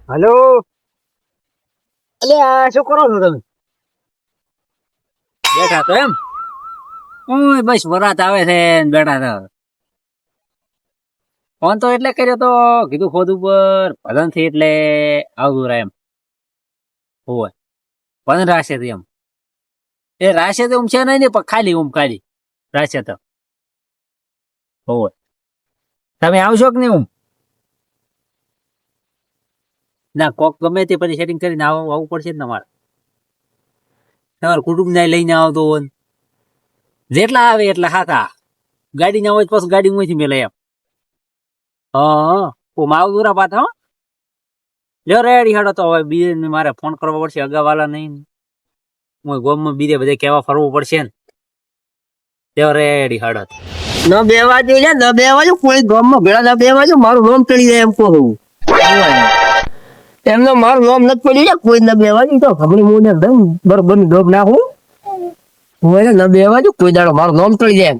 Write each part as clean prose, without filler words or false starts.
Hello. અલે આ શું કરો છો તમે? બેઠા તો એમ? હું બસ વરાત આવે છે ને બેઠા હતા. ફોન તો એટલે કર્યો તો કીધું ખોદ ઉપર ભજન થી એટલે આવતું રહે એમ. હોય ભજન રાશે એમ. એ રાશે તો છે નહીં ને પણ ખાલી રાશે તો હોય. તમે આવશો કે નહીં ના કોક ગમે તે પછી સેટિંગ કરીને આવવું પડશે ને તમારે કુટુંબ ને લઈને આવતો હોય જેટલા આવે એટલા હાથા ગાડી ના હોય પછી ગાડી માંથી મેલે એમ. હા માવદુરા પાછા હો લ્યો રેડી હેડો તો હવે બીજે મારે ફોન કરવો પડશે અગાવાલા નહીં હું ગોમમાં બીજે બધે કેવા ફરવું પડશે ને લ્યો રેડી હેડો ન બેવા જોઈએ ન બેવા જો કોઈ ગામમાં ભેળા ન બેવા જો મારું નામ ચડી જાય એમ કહું એમનો મારું નામ નથી પડ્યું છે કોઈ ન બેવા જો તો ખબર મને એકદમ બરોબર ની ડોબ નાખું હોય ન બેવા જો કોઈ દાડો મારું નામ ચડી જાય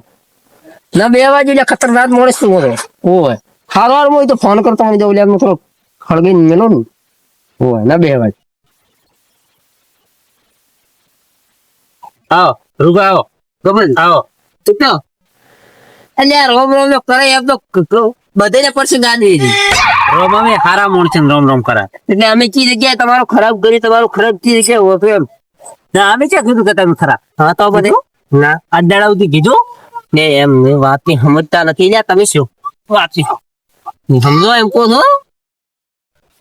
ન બેવા જો ખતરનાક માણસ શું હોય હોય હારવાર હોય તો ફોન કરતા હોય જવું એમને થોડો ખળગીને મેલો ને હોય ન બેવા આવો રૂબા આવો ગમે આવો તું ક્યાં એટલે રોમ રોમ કરે એમ તો બધાને પડશે ગાડી રોમ અમે હારા મોણ છે રોમ રોમ કરા એટલે અમે ચી જગ્યાએ તમારો ખરાબ કરી તમારું ખરાબ ચી જગ્યાએ હોતો એમ ના અમે ક્યાં કીધું કે તમે ખરા હા તો બધે ના અડાડા સુધી કીધું ને એમ વાત ની સમજતા નથી લ્યા તમે શું વાત સમજો એમ કહો છો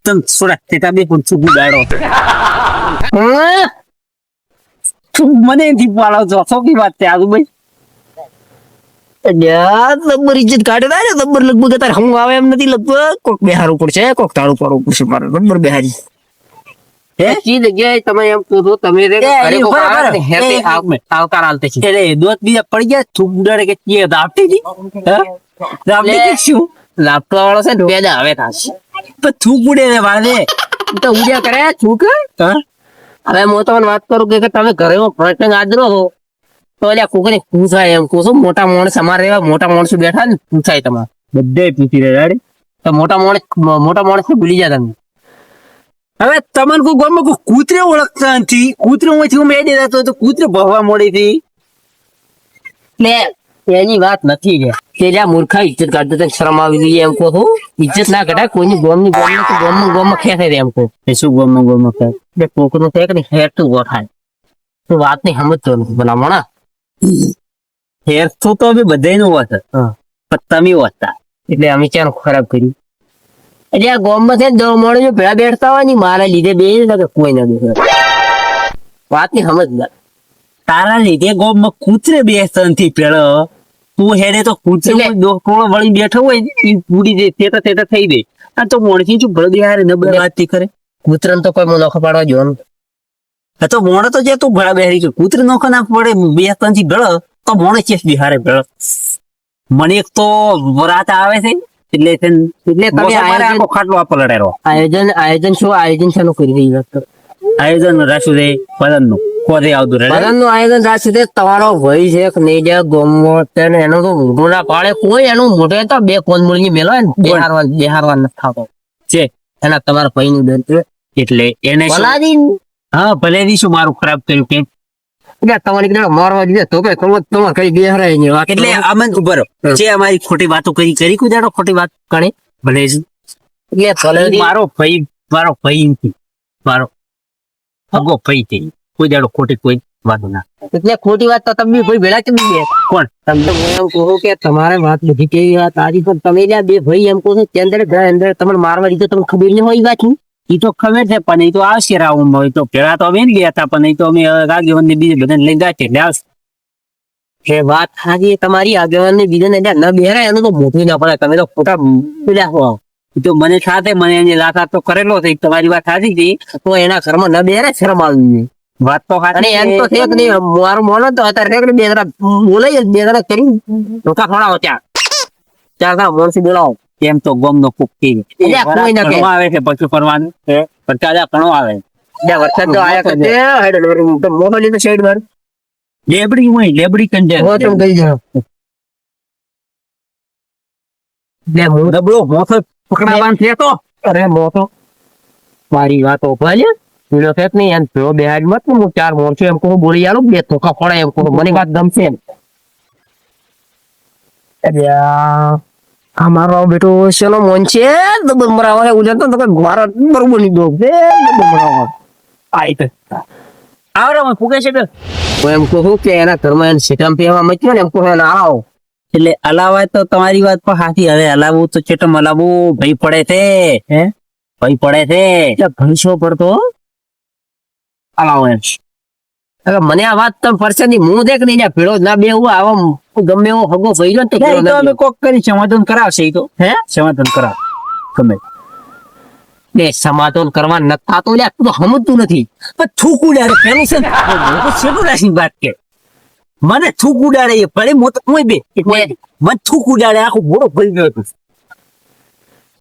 તમે સોડા તેતા બે પણ ચૂક ઉડાડો મને એથી પાડો છો સોકી વાત છે આજુભાઈ લગભગ ઇજ્જત કાઢે ને લગભગ લગભગ તારે હું આવે એમ નથી લગભગ કોક બેહારવું પડશે કોક તાળું પાડવું પડશે મારે લગભગ બેહારી ચી જગ્યાએ તમે એમ કહો છો તમે આવકાર હાલતે છે એટલે દોત બીજા પડી ગયા ચૂક ઉડાડે કે ચીએ આપતી હતી શું લાપટો વાળો છે ને પેદા હવે થશે પણ થૂક ઉડે ને વાળે તો ઉડ્યા કરે છૂક હવે હું તમને વાત કરું કે તમે ઘરે પ્રશ્ન હાજરો હો તો એટલે કોકને પૂછાય એમ કહું છું મોટા માણસ અમારે એવા મોટા માણસો બેઠા ને પૂછાય તમારે બધે પૂછી રહ્યા તો મોટા માણસ ભૂલી જાય તમે હવે તમને કોઈ ગામમાં કોઈ કૂતરે ઓળખતા નથી કૂતરે માંથી હું મેળવી દેતો તો કૂતરે ભરવા મળી હતી એટલે એની વાત નથી કે જ્યાં મૂર્ખા ઇજ્જત કાઢતો તને શરમ આવી જોઈએ એમ કહો છું ઇજ્જત ના કઢાય કોઈની ગોમની ગોમમાં ખેંચાય એમ કહો એ શું ગામમાં એટલે કોકનું છે કે નહીં હેઠું ગોઠાય તો વાત નહીં સમજતો નથી ભલામણા હેર તો બી બધાયનું વાત પણ તમે વાંચતા એટલે અમે ક્યાં ખરાબ કર્યું એટલે આ ગામમાં છે ને દો માણસો ભેળા બેઠતા હોય ને મારા લીધે બે કોઈ ના બેસે વાત ની સમજ તારા લીધે ગામમાં કૂતરે બેસતા નથી પેલો તું હેડે તો કૂતરે કોણ વળી બેઠો હોય ને પૂરી દે તેતા થઈ દે આ તો મોણથી શું ભળ બિહારે ન વાત કરે કૂતરાને તો કોઈ નોખો પાડવા જોવાનું તો મોણે તો જે તું ભળા બેહરી કે કૂતરે નોખો ના પડે બેસતા નથી ભળ તો મોણે ચેસ બિહારે ભળ મને એક તો વરાત આવે છે એટલે તમે ખાટલો આપો લડાયો આયોજન શાનું કરી રહી વાત આયોજન રાખ્યું છે પદન નું કોદે આવતું રહે પદન નું આયોજન રાખ્યું છે તમારો ભાઈ છે કે નહીં જાય ગોમો એનું તો મોઢું ના પાડે કોઈ એનું મોઢે તો બે કોન મૂળની મેલો બેહારવા નથી થતો છે એના તમારા ભાઈ નું દર એટલે એને હા ભલે ની શું મારું ખરાબ કર્યું કે તમારી મારવા દીધે તો કે તમારે કઈ બેહરાય નહીં એટલે અમન ઉભરો જે અમારી ખોટી વાતો કરી કુદાડો ખોટી વાત કરે ભલે એટલે મારો ભાઈ નથી મારો અગો ભાઈ છે કોઈ દાડો ખોટી કોઈ વાતો ના એટલે ખોટી વાત તો તમે ભાઈ ભેળા કેમ બે કોણ તમને એમ કહો કે તમારે વાત બધી કેવી વાત આજી પણ તમે જ્યાં બે ભાઈ એમ કહો છો ત્યાં અંદર તમને મારવા દીધો તમને ખબર નહીં હોય વાત એ તો ખબર છે પણ એ તો આવશે રાઉન્ડ હોય તો પેલા તો અમે ગયા હતા પણ એ તો અમે આગેવાન ને બીજે બધાને લઈ જાય એટલે આવશે એ વાત હાજી તમારી આગેવાન ને બીજા ને ન બેહરાય એનું તો મોટું ના પડે તમે તો ખોટા પીડા હો તો મને સાથે મને એની લાખાત તો કરેલો છે તમારી વાત સાચી હતી તો એના ઘરમાં ન બેહરાય શરમ આવી વાત તો અને એમ તો છે કે નહીં મારું મોનો તો અત્યારે બે જરા બોલાય બે જરા કરી ધોકા ખવડાવો ત્યાં મોણસી બોલાવો એમ તો ગમ નો કુક આવે છે પછી ફરવાનું પણ તાજા ઘણો આવે વરસાદ તો આયા મોટો લીધો સાઈડ વાર લેબડી હોય લેબડી કંજે દબડો મોથો પકડાવાન છે તો અરે મોટો મારી વાતો ભલે પીળો ફેક નહીં એમ પીળો બેહાડ મત ને હું 4 મોણ છું એમ કહું બોલી આલું બે ધોકા પડે એમ કહું મને વાત ગમશે એમ આ મારો બેટો શેનો મોન છે ડબલ મરાવા ઉજે તો મારો બરોબર ની દો બે ડબલ મરાવા આઈ તો આવરે હું ફૂગે છે હું એમ કહું કે એના ઘરમાં એને શેઠામ પીવા મચ્યો ને એમ કહું એને આવો એટલે અલાવાય તો તમારી વાત પણ સાચી. હવે હલાવવું તો ચેટમ હલાવવું ભાઈ પડે છે. હે ભાઈ પડે છે ત્યાં ભૈંસો પડતો હલાવો એમ. હવે મને આ વાત તમે પડશે નહીં હું દેખ નહીં ભેળો ના બે હું આવા ગમે એવો હગો ભઈલો ને તો ભેળો એ તો ના અમે બેહું. કોક કરી સમાધાન કરાવશે. એ તો હે સમાધાન કરાવ ગમે ને સમાધાન કરવા નથી થતું લ્યા તું તો સમજતું નથી પણ થૂક ઉડાડે પેલું છે ને હું તો શેઠું રાશિની વાત કે મને થૂક ઉડાડે એ પડે હું તો કોઈ બે મને થૂક ઉડાડે આખું બોડો ભરી ગયો હતું.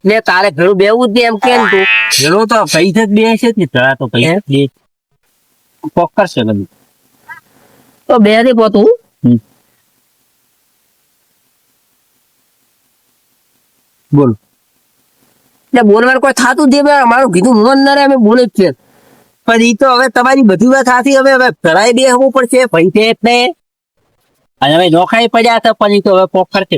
ને તારે ભેળું બેવું જ નહીં એમ કેમ તું પેલો તો પૈસા જ બે છે જ ને પેલા તો પૈસા બે કોક કરશે બધું. તો બે થી પોતું બોલ એટલે બોલવાનું કોઈ થતું જ નહીં મારું કીધું મન ના રે અમે બોલે જ છે પણ ઈ તો હવે તમારી બધી વાત સાચી. હવે પેલા બે હવું પડશે ભાઈ છે એટલે અને હવે નોખાઈ પડ્યા હતા પણ ઈ તો હવે કોક કરશે.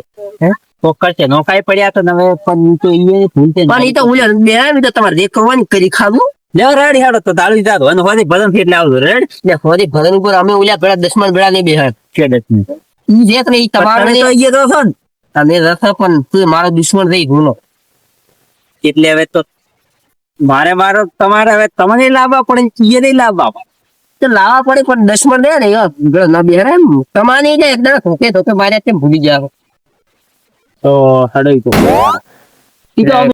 કોક કરશે નોખાઈ પડ્યા હતા ને હવે પણ ઈ તો ઈ ભૂલ છે. પણ એ તો ઉલ્યા બે આવી તો તમારે દેખ કરવાની કરી ખાધું લેવા રેડી હાડો તો દારૂ જાતો અને હોદી ભજન થી એટલે આવજો રેડ ને ખોદી ભજન ઉપર અમે ઉલ્યા પેલા 10 ભેળા નહીં બેહાય કેડે ઈ દેખ ને ઈ તમારે તો ઈ તો છો ને તમે રસ પણ તું મારો દુશ્મન થઈ ગુનો એટલે હવે તો મારો તમારે હવે તમને લાવવા પડે ને ઈએ નહીં લાવવા પડે. તો લાવવા પડે પણ દુશ્મન રહે ને યાર ના બેહાય એમ તમારી જાય એટલે ધોકે ધોકે મારે તેમ ભૂલી જાવ તો હડો ઈ તો ઈ તો અમે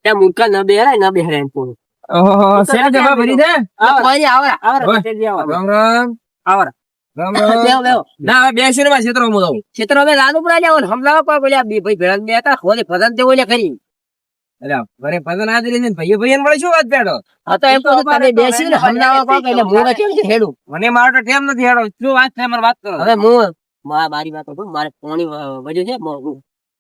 ત્યાં મુકા ના બેહાય ના બેહાય એમ પૂરું શેના જવાબ ભરી દે કોઈ આવરા રામ રામ આવરા બેહો બેહો ના હવે બેસીને માં ક્ષેત્રો માં જાઉં. ક્ષેત્ર અમે લાલુ પડા જાવ હમલાવા પર બોલ્યા બે ભાઈ ભેળા બે હતા ખોદે ભજન તે બોલ્યા કરી અલ્યા ઘરે ભજન હાજરી ને ભાઈ ભાઈ મળે શું વાત બેઠો હા તો એમ તો તમે બેસી ને હમલાવા પર એટલે મોડા કેમ છે હેડું મને મારો તો ટેમ નથી હેડો શું વાત છે મને વાત કરો. હવે હું મારી વાત કહું મારે પોણી વજુ છે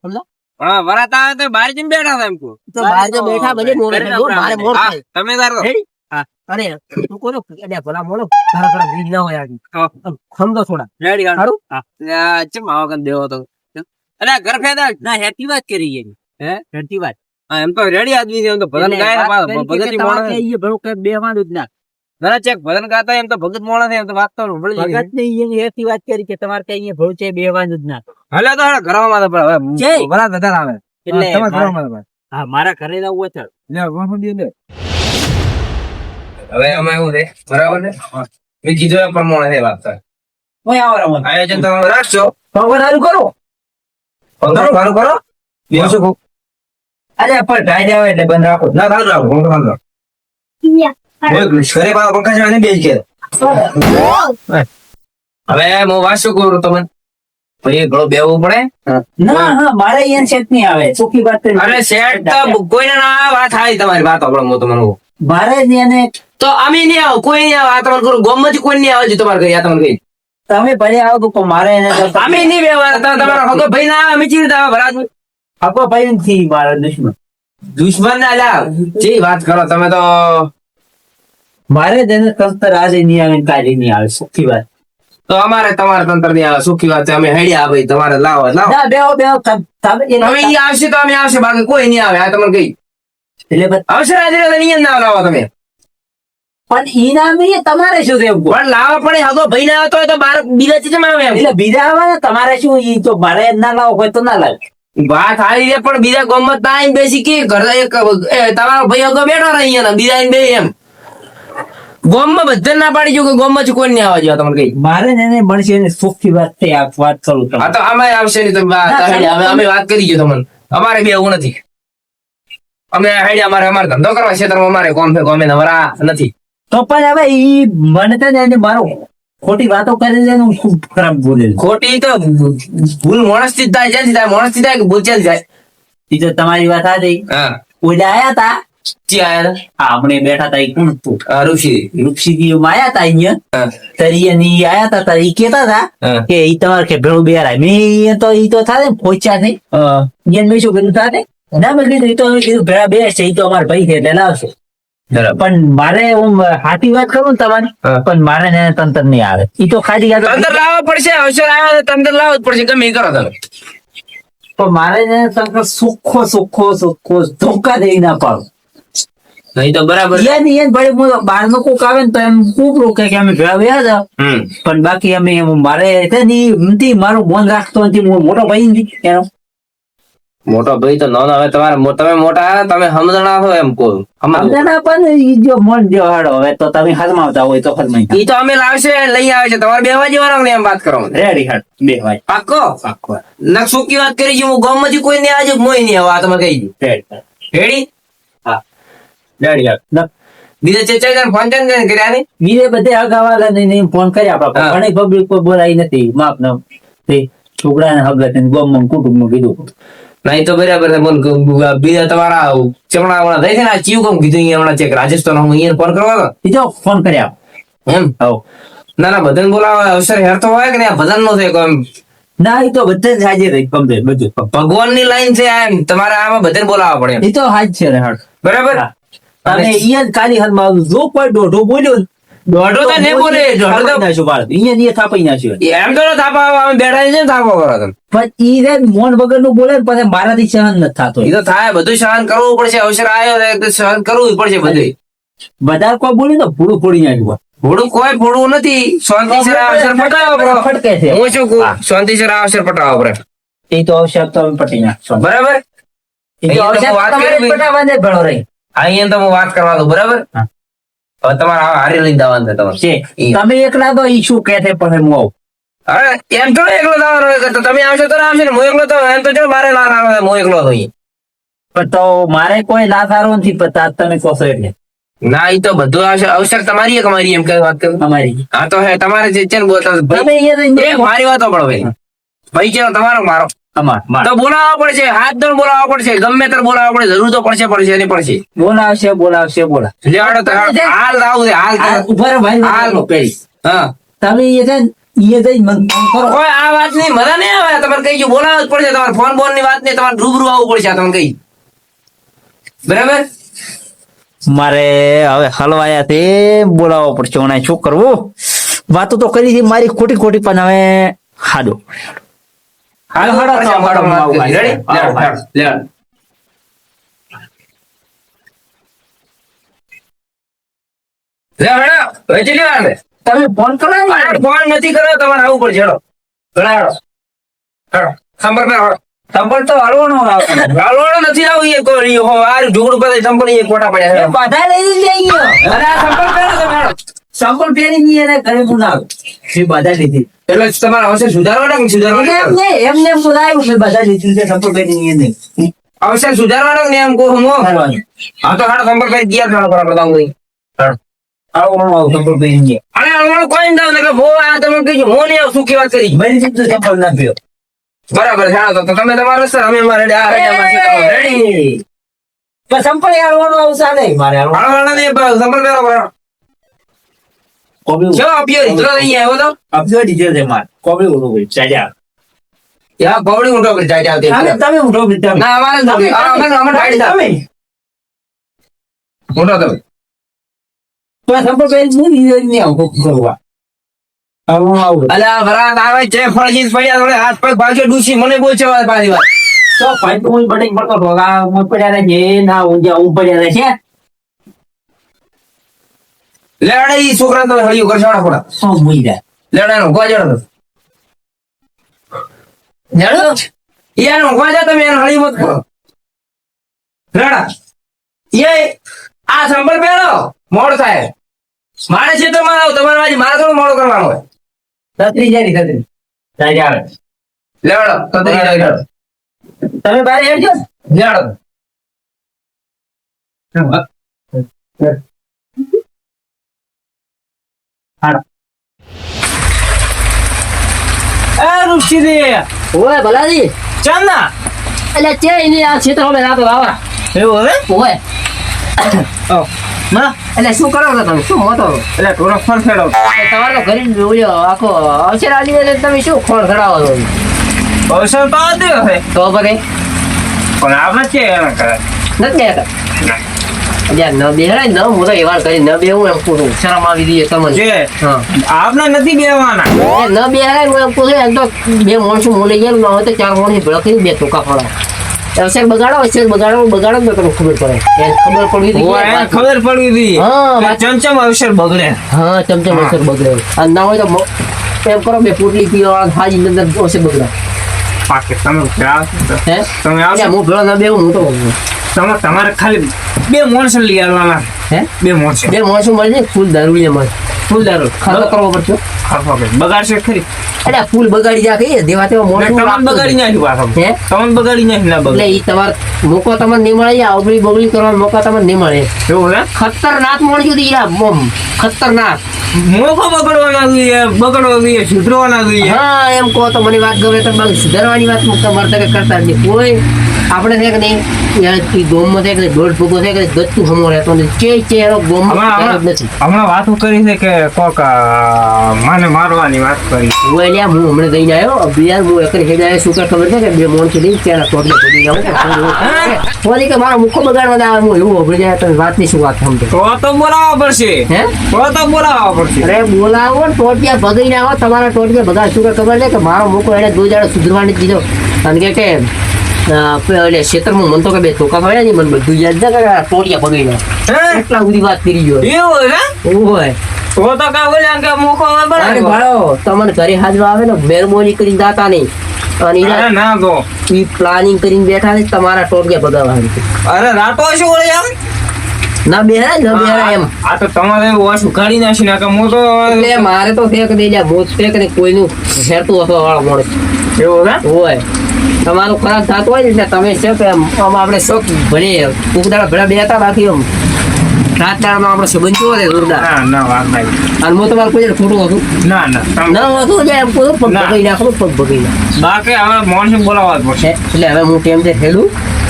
સમજો હા વરાત આવે તો બહાર જઈને બેઠા હતા એમ કહું. તો બહાર જો બેઠા ભલે મોડે મારે મોડ હા, થાય તમે તારો રેડી અરે તું કોનો અલ્યા ભલા મોડો તારા ખરા બીજ ના હોય આજી સમજો થોડા રેડી હારું? હા ચમ આવો કન દેવો તો અલ્યા ઘર ફેદા ના હેતી વાત કરી એની હે હેતી વાત હા એમ તો રેડી આદમી છે એમ તો ભજન ગાય ને ભગત મોણ એ ભરો કે બે વાંધું જ ના જરા ચેક ભજન ગાતા એમ તો ભગત મોણ છે એમ તો વાત તો ભગત ને એની હેતી વાત કરી કે તમારે કઈ અહીંયા ભરો છે બે વાંધું જ ના હલે તો હે ઘરમાં તો હવે વરાત વધારે આવે એટલે તમારા ઘરમાં હા મારા ઘરે જવું હોય તો લે વાપર દે હવે અમે એવું છે બરાબર ને મેં કીધું એ પ્રમાણે છે વાત થાય. ઓય આવરા આયોજન તમે રાખશો પવન હારું કરો સારું કરો બીજું શું કહું? અરે પણ ઢાઈ આવે એટલે બંધ રાખો ના સારું રાખો પંખા બંધ રાખો. ઘરે પાછા પંખા છે અને બે જ ઘેર. હવે હું વાત શું કરું તમને ભાઈ ઘણું બેવું પડે ના હા મારે અહીંયા સેટ નહીં આવે ચોખ્ખી વાત કરી. અરે શેઠ તો કોઈને ના વાત થાય તમારી વાત આપણે હું તમને કહું. મારે જ એને તો અમે નહીં આવો કોઈ નહીં આવે આ તમારે કરું ગમત કોઈ નહીં આવે તમારે કઈ આ તમને કઈ તમે ભલે આવો તો મારે એને અમે નહીં બેવા તમારો હગો ભાઈ ના આવે અમે ચીર આવે ભરાજ આપો ભાઈ નથી મારા દુશ્મન દુશ્મન ના લ્યા જે વાત કરો તમે તો મારે જ એને તંત્ર આજે નહીં આવે ને કાલે નહીં આવે ચોખ્ખી વાત. તો અમારે તમારે તંત્ર ની આવે સુખી વાત છે અમે હેડ્યા ભાઈ તમારે લાવો લાવો ના બેહો બેહો તમે અમે ઈ આવશે તો અમે આવશે બાકી કોઈ નહીં આવે આ તમને કઈ એટલે પણ આવશે આજે અહીંયા ના લાવો તમે ઈ ના આવે તમારે શું રહેવું પણ લાવવા પડે હગો ભાઈ ના આવતો હોય તો બાર બીજા ચીજ આવે એમ એટલે બીજા આવે ને તમારે શું ઈ તો મારે ના લાવો હોય તો ના લાવે. વાત સારી છે પણ બીજા ગમત ના આવીને બેસી કે ઘર એક તમારો ભાઈ હગો બેઠો રહે અહીંયા બીજા આવીને બે એમ ગોમમાં બધા ના પાડી ગયું કે ગોમમાં કોઈ નહીં આવવા જોઈએ તમને કઈ મારે ને એને મળશે એને ચોખ્ખી વાત થઈ આ વાત કરું તમને. હા તો અમારે આવશે નહીં તમે અમે વાત કરી ગયો તમને અમારે બે એવું નથી અમે હેડ્યા અમારે ધંધો કરવા ક્ષેત્રમાં અમારે કોમ છે ગમે નવરા નથી તો પણ હવે ઈ મને છે ને એને મારો ખોટી વાતો કરે છે ને હું ખૂબ ખરાબ બોલે છે. ખોટી તો ભૂલ માણસ થી થાય જ્યાંથી થાય માણસ થી થાય કે ભૂલ ક્યાંથી થાય ઈ તો તમારી વાત આ જઈ હા ઓલા આયા તા જી આયા હા હમણે બેઠા તા ઈ કોણ હતું ઋષિ રૂપસીજી આયા તા અહીંયા હા તરી ની આયા તા તારી ઈ કેતા તા હા. કે ઈ તમારે કે ભેળું બેરાય મેં ઈ તો થાય ને પહોંચ્યા નહીં મેં શું કીધું થાય ના મેં કીધું ઈ તો કીધું ભેળા બે છે ઈ તો અમારા ભાઈ છે એટલે લાવશે બરાબર. પણ મારે હું સાચી વાત કરું ને તમારી, હા. પણ મારે ને તંત્ર નહીં આવે. ઈ તો ખાલી યાદ તંત્ર લાવવા પડશે, અવસર આવ્યો તો તંત્ર લાવવું જ પડશે, ગમે એ કરો તમે. પણ મારે ને તંત્ર સુખો ધોકા દઈ ના પાડો. નહીં તો બરાબર. ભાઈ બહાર નો કોક આવે ને તો એમ ખૂબ રોકે કે અમે ભેળા વ્યા જાવ. હમ. પણ બાકી અમે મારે છે ને ઈ નથી, મારું મન રાખતો નથી. હું મોટો ભાઈ નથી એનો. મોટો ભાઈ તો નાનો. હવે તમે મોટા આવ્યા, તમે સમજણા છો એમ કહું. સમજે ના પણ ઈ જો મન જો હાડો હવે તો તમે હરમાવતા હોય તો ફરમાઈ ઈ તો અમે લાવશે, લઈ આવે છે. તમારે બેહવા જવાનું ને એમ વાત કરો. રેડી હાડ બે ભાઈ પાક્કો. પાક્કો ના સુકી વાત કરી છે. હું ગામમાંથી કોઈ નહીં આજે મોય નહીં આવે. આ તમે કહી દઉં. Ready ready? રેડી હાડ બીજા ચેચા જણ ફોન છે ને કર્યા નહીં? બીજે બધે અગાવાલા નહીં ફોન કર્યા આપડા હા. ઘણી પબ્લિક કોઈ બોલાઈ નથી. માપ ન તે છોકરાને હગત ગોમ કુટુંબ કીધું નહીં તો બરાબર છે. બોલ બીજા તમારા ચમણા વાળા થઈ છે ને, આ ચીવ કેમ કીધું અહીંયા હમણાં ચેક રાજસ્થાન હું અહીંયા ફોન કરવા હતો બીજો ફોન કર્યા એમ. હવ ના ના બધાને બોલાવા અવસર હેરતો હોય કે નહીં? ભજન નો થાય કોઈ એમ. ના એ તો બધે જ હાજર રહી કમ્પ્લેટ બધું. ભગવાનની લાઈન છે એમ. તમારે આમાં બધાને બોલાવવા પડે એમ. એ તો હાજ છે રે હાડ બરાબર. અને ઈ જ કાલી હાથમાં જો કોઈ દોઢો બોલ્યો ને, દોઢો તો નહીં બોલે. દોઢો થાપાઈ તો નાખ્યો બાળક. ઈ જ થાપાઈ નાખ્યો. એમ તો થાપા અમે બેઠા છે ને થાપો કરો તમે. પણ ઈ રે મોન વગર નું બોલે ને પછી મારાથી સહન નથી થતો. એ તો થાય, બધું સહન કરવું પડશે. અવસર આવ્યો તો સહન કરવું પડશે બધું. બધા કોઈ બોલે તો ભૂડું ફોડી નાખ્યું. ભોળું કોઈ ભોળું નથી. શાંતિસર આ અવસર પટાવો બરો. ફટકે છે. હું શું કહું? હા. શાંતિસર આ અવસર પટાવો બરો. એ તો અવસર તો અમે પટી નાખશો. બરાબર. એ તો અહીંયા તો અવસર વાત તમારે કરવી. પટાવવાને જ ભેળો રહી અહીંયા તો હું વાત કરવા દઉં. બરાબર. હા. હવે તમારે આ હારી લઈને જવાનું છે તમારે. છે. ઈ. તમે એકલા તો ઈ શું કે છે પછી હું આવું. હવે એમ થોડો એકલો જવાનો હોય કે તો તમે આવશો તો આવશે ને હું એકલો તો એમ તો જો મારે લાલ આવે હું એકલો હતો અહીં. પણ તો મારે કોઈ ના સારો નથી પતા તમે કહો છો એટલે ના એ તો બધું આવશે. અવસર તમારી એક અમારી એમ કઈ વાત કરું. અમારી હા તો હે તમારે જે છે ને બોલતા તમે ભાઈ અહીંયા રહીને એ મારી વાતો પડો ભાઈ. ભાઈ છે તમારો મારો અમાર તો બોલાવવા પડશે. હાથ દોડ બોલાવવા પડશે. ગમે ત્યારે બોલાવવા પડે. જરૂર તો પડશે ને પડશે. બોલાવશે બોલા લેવાડો તો હાલ આવું છે હાલ. ઉભા રહો ભાઈ હાલ. હું કહીશ. હા તમે એ છે ને ઈ જઈને મને ફોન કરો. કોઈ આ વાત ની મજા નહીં આવે. તમારે કઈ બોલાવવું જ પડશે. તમારે ફોન બોન ની વાત નહીં. તમારે રૂબરૂ આવવું પડશે. આ તમને કઈ બરાબર. મારે હવે હલવાયા તે બોલાવવો પડશે. હું શું કરવું? વાતો તો કરી હતી મારી ખોટી પણ હવે હાડો હાલો હાડો તો હાડો હું આવું ભાઈ. Ready? આવો ભાઈ. લેવાડો. લેવાડો. હવે ચલી વાર તમે ફોન કરો ને. ફોન નથી કર્યો. તમારે આવવું પડશે. હેડો. હેડો. હેડો. સંપર્ક ના હેડો. સંપર્ક તો હલવાનો આવે. ગાળવાળો નથી આવું. એ કોઈ આ ઝઘડું કરે સંપર્ક એ ખોટા પડ્યા. હેડો. બધા લઈ લઈએ અરે આ સંપર્ક કરો તમે. હેડો. સંપર્ક પહેરી નહીં એને ઘરે હું ના આવું. એ બધા લીધી એટલે તમારે અવસર સુધારવાના કે સુધારવાના? એમને હું લાવ્યું છે બધા લીધું છે. સંપર્ક પહેરી નહીં એને અવસર સુધારવાના કે ને એમ કહું હું. કરવાનું. હા તો હાડો સંપર્ક કરી ગયા કરો બધા હું. હેડો. આવો હું આવું સંપર્ક પહેરી નહીં. અરે હમણાં કોઈ ના આવે. હું આ તમે કીધું હું નહીં આવું. શું વાત કરી? મારી દીધું સંપર્ક ના પીયો. બરાબર છે. હા, તો તમે તમારો રસ્તો અમે અમારે રેડી. પણ સંપર્ક હાલવાનો આવશે નહીં મારે હાલવાનો. હાડવાના ને સંપર્ક કરો બરાબર. કોબી કેવો અપિયો ઈધરો નહીં આવ્યો તો? અપજો દીધો છે માર કોબી ઉડો ભાઈ ચાલ્યા. યા ગોળી ઊંટો કરી જાય આવતી. તમે ઉડો બીતા ના અમારે નથી. અમે ગાડી દા. તમે ઊંટો તમે. તો સંપર્ક પહેરી નહીં આવું કરવા. આવું આવું અલ્યા વરાત આવે છે ફળજીત પડ્યા થોડે હાથ પગ ભાગ્યો ડૂસી મને બોલ છે પાછી વાત. તો પાઇપ હું બટેક પડતો તો આ હું પડ્યા રહે છે ના હું જ્યાં હું પડ્યા રહે છે લેડે ઈ છોકરા તો હળિયું કરશે ખોડા. શું મુઈ જાય લેડે નો ગોજડો. લેડો યાર નો ગોજા તમે એને હળી મત કરો. લેડા એ આ સંભળ પહેરો મોડ થાય. મારે છે તો મારો તમારે વાજી મારે થોડું મોડો કરવાનો હોય. છત્રી જાય છત્રી જાય આવે લેડો તો લેડો. તમે બારે હેડજો લેડો. એ ઋષિદેવ ઓય ભલાજી ચંદા એટલે તે એની આ ક્ષેત્ર અમે રાતો આવા એવું હવે ઓય ના એટલે શું કરો છો તમે? શું મોતો એટલે થોડો ફળ ફેરવ તમારે તો ઘરે બોલ્યો આખો અવસર આવી એટલે તમે શું ખોળ ખડાવો છો? અવસર તો આવ્યો હે તો પછી પણ આપણે છે એના કરે નથી કહેતા અલ્યા ન બેહાય ન હું તો એવાર કરી ન બેહું એમ પૂરું શરમ આવી દઈએ તમને જે હા આપણે નથી બેવાના ન બેહાય હું એમ પૂછે એમ તો બે માણસો મોલે ગયા ન હોય તો ચાર માણસ ભેળા કરી બે ટોકા ફળા અવસર બગાડો ને તો તમને ખબર પડે એને ખબર પડવી જોઈએ ઓય, એને ખબર પડવી હતી હા, કે ચમચમ અવસર બગડે હા ચમચમ અવસર બગડે અને ના હોય તો એમ કરો બે પોટલી પીવા હાજી અંદર અવસર બગડે પાકે તમે આવશો હે તમે આવશો હું ભેળો ના બેહું હું તો તમારે ખાલી બે માણસો લઈ આવવાના હે બે માણસો બે માણસો મળે છે ફૂલ દારૂ મળે ફૂલ દારૂ ખાતો કરવો પડશે બગાડશે ખરી અરે ફૂલ બગાડી જા કહીએ દેવા તેવા તમને બગાડી નાખ્યું પાછો હે તમને બગાડી નાખ્યું ના એટલે બગાડ ઈ તમાર મોકો તમને નહીં મળે આવડી બગડી કરવાનો મોકો તમને નહીં મળે એવું હે ખતરનાક મળી ગયું યાર બોમ ખતરનાક મોકો બગડવાના જોઈએ બગડવા જોઈએ સુધરવાના જોઈએ હા એમ કહો તો મને વાત ગમે તો બાકી સુધારવાની વાત મુકતા મારતા કે કરતા જ નહીં કોઈ આપણે છે કે નહીં યાર ઈ ગોમમાં છે કે દોઢ ભૂગો છે કે ગચ્ચું હમો રહેતો નથી ચે એનો ગોમમાં નથી હમણાં વાતો કરી છે કે કોક માને મારવાની વાત કરી હું એટલે હું હમણાં જઈને આવ્યો બિયાર હું એકરી હેડ આવ્યો શું કે ખબર છે કે બે માણસો લઈને ત્યાં ટોટલે પડી જાઉં બોલી કે મારો મુખો બગાડવા આવે હું એવું હોભળી જાય તો વાતની શું વાત સમજો તો બોલાવવા પડશે હે તો બોલાવવા પડશે અરે બોલાવો ને ટોટિયા ભગાઈને આવો તમારા ટોટિયા ભગા શું કે ખબર છે કે મારો મુખો એને દો જાડો સુધરવાની જ દીધો કારણ કે એટલે ક્ષેત્રમાં મન તો કે બે ટોકા ફાડ્યા નહીં મને બધું યાદ છે કે ટોટિયા ભગાઈને એટલા બધી વાત કરી ગયો એવું હે હોય તો કા બોલ્યા કે મોકો અરે બરાબર ભાડો તમને ઘરે હાજર આવે ને મહેરબાની કરીને જાતા નહીં અને અરે ના તો ઈ પ્લાનિંગ કરીને બેઠા છે તમારા ટોટિયા ભગાવવા અરે રાતો શું ઓલે યાર ના બેહાય એમ આ તો તમારે વાસ ઉઘાડી નાખી નાખે હું તો એટલે મારે તો ફેક દઈ જા મોત ફેક ને કોઈનું હેરતું હતો વાળો મોડે એવું હે હોય તમારું ખરાબ થતું હોય ને એટલે તમે છે કે આમ આપણે શોખ ભલે ઉગદાડા ભેળા બે હતા બાકી આમ રાત દાડામાં આપણે સંબંધ કેવો છે જોરદાર ના ના વાત નહીં અને હું તમારું કોઈ ખોટું હતું ના ના ના હતું એટલે એમ કોઈ પગ ના. ભગાઈ નાખો પગ ભગાઈ નાખો બાકી હવે મોણસ બોલાવવા જ પડશે એટલે હવે હું ટેમ છે હેડું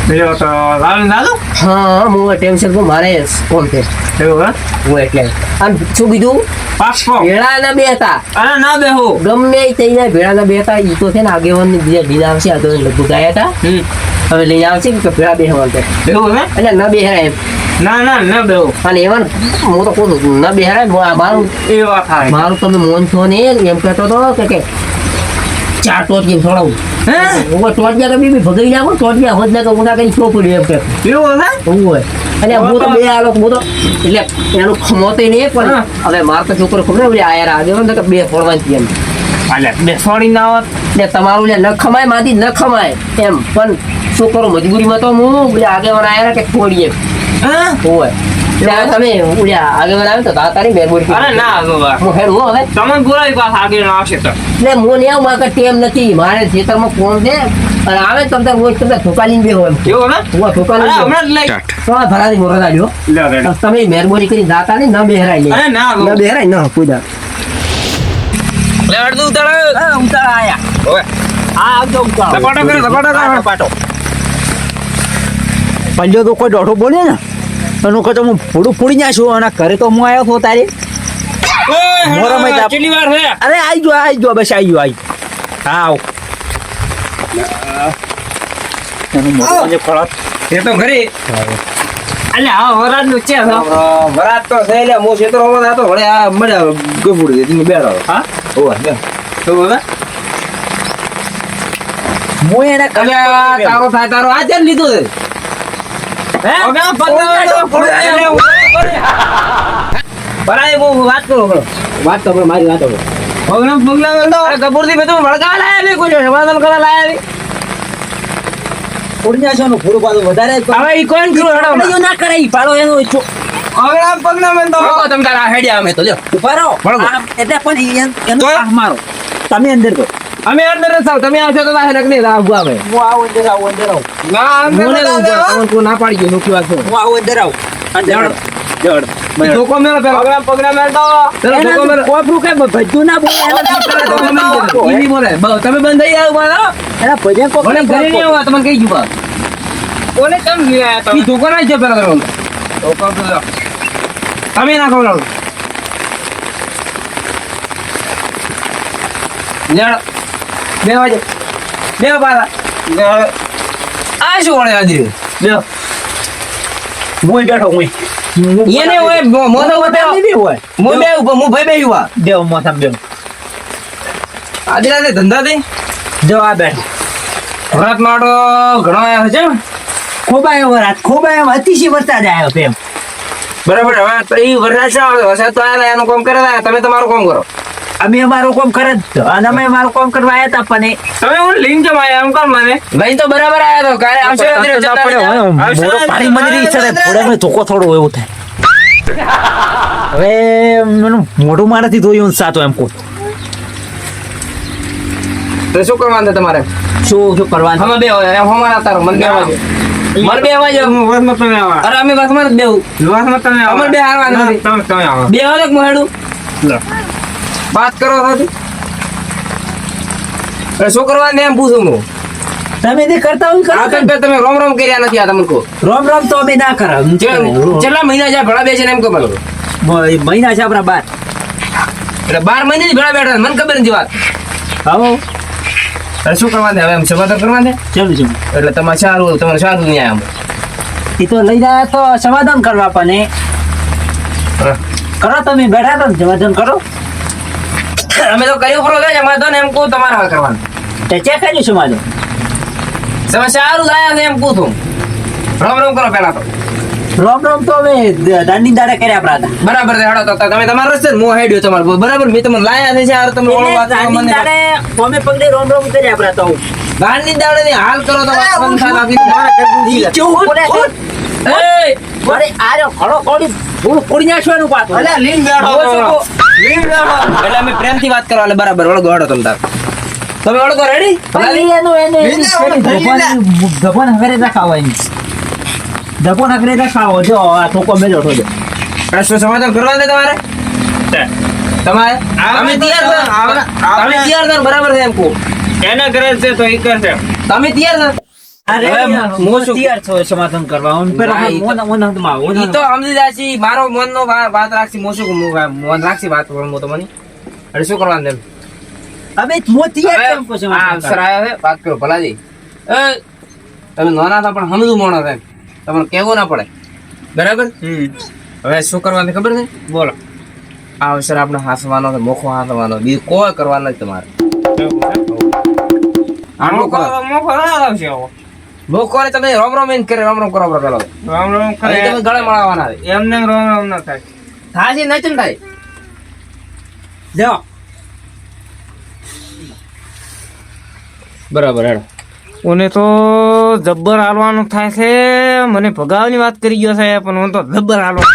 બીજો તો લાલ દાદુ હા હું ટેન્શન તો મારે કોણ છે એવું હે હું એટલે અને શું કીધું પાક્કો ભેળા ના બે હતા અરે ના બેહો ગમે એ થઈ જાય ભેળા ના બે હતા ઈ તો છે ને આગેવાન બીજા લઈને આવશે આગેવાન લગભગ ગયા હતા હવે લઈને આવશે કે ભેળા બે હવાલ એવું હે એટલે ન બેહરાય એમ ના ના ના બેહો અને એવા હું તો કહું છું ન બેહરાય મારું એ વાત થાય મારું તમે મોન છો ને એમ કહેતો હતો કે ચાર ટોટિયા છોડાવું હે હું ટોટિયા કઈ બી ભગાઈ નાખો ટોટિયા હોત ને તો મોટા કઈ છો પડ્યું એમ કે એવું હે એવું હોય અને હું તો બે આલો હું તો એટલે એનું ખમોતે નહીં પણ હવે માર તો છોકરો ખબર ને આયર આગળ ને કે બે ફોડવાની એમ અલ્યા બે સોડી ના હોત એટલે તમારું એટલે ન ખમાય માંથી ન ખમાય એમ પણ શું કરું મજબૂરીમાં તો હું એટલે આગેવાન આયા કે છોડીએ હે હોય એટલે હવે તમે ઉડ્યા આગેવાન આવે તો તારી મહેરબાની અરે ના બાબા હું હેડ હું હવે તમને બોલાવી પાછા આગળ આવશે તો એટલે હું ને આવું મારે ટેમ નથી મારે ખેતરમાં ફોન છે અને આવે તો તમે રોજ તમે ઠોકાલીને બેહો એમ એવું હે હું અરે ઠોકાલીને હમણાં જ લઈ તો ભરારી મોરદ આલ્યો લે રેડી તમે મહેરબાની કરી જાતા ને ન બેહરાય નહીં અરે ના ન બેહરાય ન પૂજા લે અડધું ઉતાળ ઉતાળા આયા ઓય હા આવજો ઉતાળો ધપાટો કરો, ધપાટો કરો. ધપાટો. પંજો તો કોઈ દોઢો બોલે ને એનું કહે તો હું ફોડું ફોડી નાખું અને ઘરે તો હું આવ્યો છું તારી મોરામાં જ આપ- કેટલી વાર છે અરે આવી ગયો બસ આવી ગયો હા આવ એનું મોટું જે ફળત એ તો ઘરે અલ્યા હા વરાજ નું છે વરાજ તો છે એટલે હું ક્ષેત્રો માં હતો વળે આ મળ્યા ગફુડી દીધી બેઠો હા ઓય બે તો હવે હું એને અલ્યા તારો થાય તારો આ જેમ લીધો છે હે ઓગા પગલા બરાય બહુ વાત કરો બરો વાત તો મારી વાત હવે પગલા પગલા વેલ તો ગફુર થી બધું વળગા લાયા ને કોઈ સમાધાન કરવા લાયા ને ફોડી નાખવાનું ફોડું પાછું વધારે હવે ઈ કોણ કરું હેડો આપણે ના કરાય પાડો એનો પગલા પગલા વેલ તો તમે તારા હેડ્યા અમે તો લ્યો ઉભા રહો બરાબર. આમ એટલે પણ એનો તો? આહ મારો તમે અંદર તો અમે અંદર જ થાવ તમે આવશો તો લાહે નકની રાહ આવે હું આવું અંદર આવું ના અંદર મને ના ઊભા, આવો. તમને કોઈ ના પાડી ગયો નોકી વાત છે હું આવું અંદર આવું અંદર જડ ધોકો મેલો પેલો પગલા મેલ તો પેલો ધોકો મેલો કોપરું કે ભજ્યું ના બોલે ધોકો મેલી દેજો. ઈ નહીં બોલે તમે બંધ થઈ આવો મારો એના ભજન કોપ મને ઘરે નહીં આવવા તમને કહી જુવા કોને કેમ લઈ આયા તમે ઈ ધોકો ના જો પેલો ધોકો ધોકો પેલો તમે ના ખવડાવો જડ બે વાગે બે પાછા આ શું વળે હાજરી બે હું બેઠો હું એને હોય મોઢો બતાવો હોય હું બે હું ભાઈ બે યુવા દેવ મોથામ દેવ આજે રાતે ધંધા દે જો આ બેઠો ભરત માટો ઘણો આવ્યો છે ખૂબ આવ્યો વરાત ખૂબ આવ્યો અતિશય વરસાદ આવ્યો એમ બરાબર હવે તો એ વરસાદ વરસાદ તો આવ્યા એનું કામ કરે તમે તમારું કામ કરો અમે અમારું કામ કરે જ તો અને અમે અમારું કામ કરવા આવ્યા હતા પણ તમે હું લીન જમ આયા એમ કામ મને ભાઈ તો બરાબર આયા તો કાલે આવશે મોડો પાણી મંદિર ઈચ્છા ઘોડે ધોકો થોડો એવું થાય હવે મને મોઢું મારાથી ધોયું સાતો એમ કહું તો શું કરવાનું છે તમારે શું કરવાનું અમે બે એમ હમારા તારો મને બે વાગે મને બે વાગે હું બસમાં તમે આવો અરે અમે બસમાં જ બેહું બસમાં તમે આવો અમે બે હારવાના નથી તમે આવો બે વાગે મોહેડું વાત કરો છો અરે શું કરવાનું એમ પૂછું હું તમે જે કરતા હોય આ કરો તો તમે રોમ રોમ કર્યા નથી આ તમને કહો રોમ રોમ તો અમે ના કરા કેટલા મહિના જ્યાં ભેળા બેસે એમ ખબર મહિના છે આપણા બાર એટલે 12 મહિનાથી ભેળા બેઠા મને ખબર નથી વાત આવો અરે શું કરવાનું છે હવે એમ સમાધાન કરવાનું છે ચાલુ છે એટલે તમારે સારું નહીં આમ એ તો લઈ જાય તો સમાધાન કરવા પણ કરો તમે બેઠા તો સમાધાન કરો અમે તો કર્યું ખરો છે સમાધાન એમ કહું તમારે હવે કરવાનું તે ચેક કર્યું સમાધાન તમે સારું લાયા છે એમ કહું છું રોમ રોમ કરો પેલા તો રોમ રોમ તો અમે દાંડી દાડા કર્યા આપણા હતા બરાબર છે હેડો તો તમે તમારો રસ્તે મો હેડ્યો તમારો બરાબર મેં તમને લાયા છે યાર તમે ઓળો વાત કરો મને અમે પગલે રોમ રોમ કર્યા આપણા તો ગાંડી દાડે ની હાલ કરો તો વાત બંધ થાય બાકી મારે કરવું છે એ અરે આરે ખડો કોડી થોડું કોડી નાખવાનું પાછું અલે લીન બેઠો એટલે અમે પ્રેમથી વાત કરવા એટલે બરાબર ઓળો ગોડો તમ તાર તમે ઓળો રેડી ધપન હગરે રખાવો એમ ધપન હગરે રખાવો જો આ થોકો મેલો થોડો શું સમાધાન કરવા દે તમારે તમારે તમે તૈયાર છો બરાબર છે એમ કહો એને કરે છે તો એ કરશે તમે તૈયાર છો તૈયાર છો સમાધાન કરવા ઈ તો સમજી જાશી મારો મનનો વાત રાખશી મોશું મન રાખશી વાત હું તો મને અરે શું કરવાનું તેમ હવે અવસર આવ્યો છે વાત કરો ભલાજી એ તમે નાના હતા પણ સમજુ મોણો છે તમને કેવું ના પડે બરાબર હવે શું કરવાનું ખબર છે બોલો આ અવસર આપણે હાંસવાનો છે મોખો હાંસવાનો બીજું કોઈ કરવાનું નથી તમારે મોખો ને તમે રોમ રોમ એમ કરે રોમ રોમ કરો પેલો રોમ રોમ તમે ગળે મળવાના એમને રોમ રોમ ના થાય થાજી નથી થાય જાઓ બરાબર હેડો ઓને તો જબ્બર હાલવાનું થાય છે મને ભગાવની વાત કરી ગયો છે પણ હું તો જબ્બર હાલવા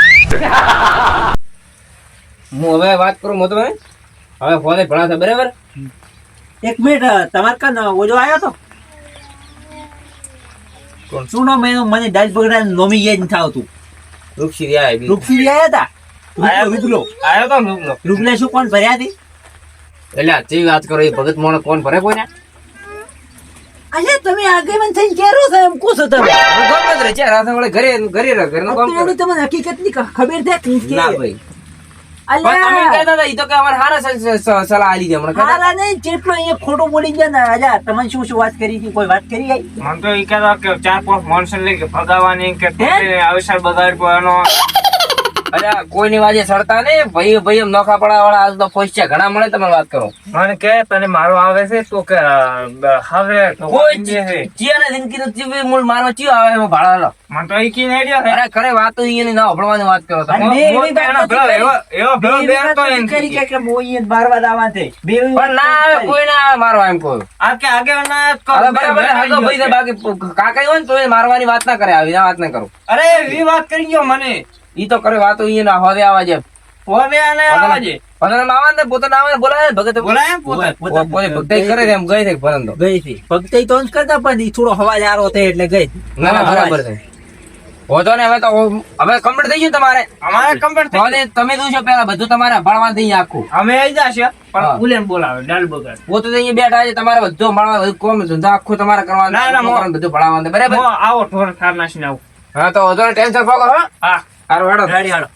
હું હવે વાત કરું હું તો હવે ફોને ભણા છે બરાબર એક મિનિટ તમારે કાન ઓજો આવ્યો તો શું નામ એનું મને દાજ બગડા નોમી યાદ નથી આવતું રૂપસી આવ્યા રૂપસી આવ્યા હતા રૂપલો આવ્યો તો રૂપલે શું કોણ ભર્યા હતી એટલે આથી વાત કરો એ ભગત મોણ કોણ ભરે કોઈ ને અલ્યા તમે આગેવાન થઈને કેરો છો એમ કહો છો તમે ગમે જ રહે છે રાત વડે ઘરે ઘરનું કામ કરે તમને હકીકત ની ખબર છે કે ના ભાઈ પણ તમે કહેતા હતા ઈ તો કે અમારે હારા સલાહ આલી છે હમણાં હારા નહીં જેટલો અહીંયા ખોટું બોલી ગયા ને અલ્યા તમે શું શું વાત કરી હતી કોઈ વાત કરી ગઈ મને તો ઈ કહેતા કે 4-5 માણસો લઈ કે ભગાવાની કે અવસર બગાડ પડવાનો અરે કોઈની વાજે સડતા ને ભાઈ એમ નોખા પડા વાળા આજ તો પૈસા ઘણા મળે તમે વાત કરો મને કે તને મારો આવે છે તો કે હવે કોઈ ચિયાને જિંદગી તો ચીવી મૂળ મારવા ચિયો આવે એમાં ભાડા લો મને તો ઈ કી નહીં રહ્યો અરે ખરે વાતો ઈની ના અભળવાની વાત કરો તમે એવો ભલો બેસતો એમ કરી કે મોઈ બારવા દાવા છે પણ ના આવે કોઈ ના આવે મારવા એમ કોઈ આ કે આગે ના અરે બરાબર હાલો ભાઈ છે બાકી કાકા હોય ને તો એ મારવાની વાત ના કરે આવી વાત ના કરો અરે એવી વાત કરી ગયો મને ઈ તો કરે વાતો ઈ ના હોદે આવા છે પોતે આને આવાજે પોતાના આવે ને પોતાના આવે બોલાવે ભગત બોલાય પોતે પોતે ભક્તિ કરે એમ ગઈ છે ભરંદો ગઈ હતી ભક્તિ તો જ કરતા પણ ઈ થોડો હવાજ આરો થાય એટલે ગઈ ના ના બરાબર છે હોતો ને હવે તો હવે કમ્પ્લીટ થઈ ગયું તમારે અમારે કમ્પ્લીટ થઈ હવે તમે જોશો પેલા બધું તમારે ભણવા દઈએ આખું અમે આવી જાશે હા. પણ ઉલેન બોલાવે ડાલ બગાડ પોતે તો અહીંયા બેઠા છે તમારે બધું ભણવા બધું કોમ ધંધો આખું તમારે કરવાનું ના, ના, છોકરાઓને બધું ભણાવવાનું બરાબર આવો ઠોર ઠાર નાખીને આવું હા તો વધુ ટેન્શન ફોકો હા હા હારું હેડો રેડી હાલો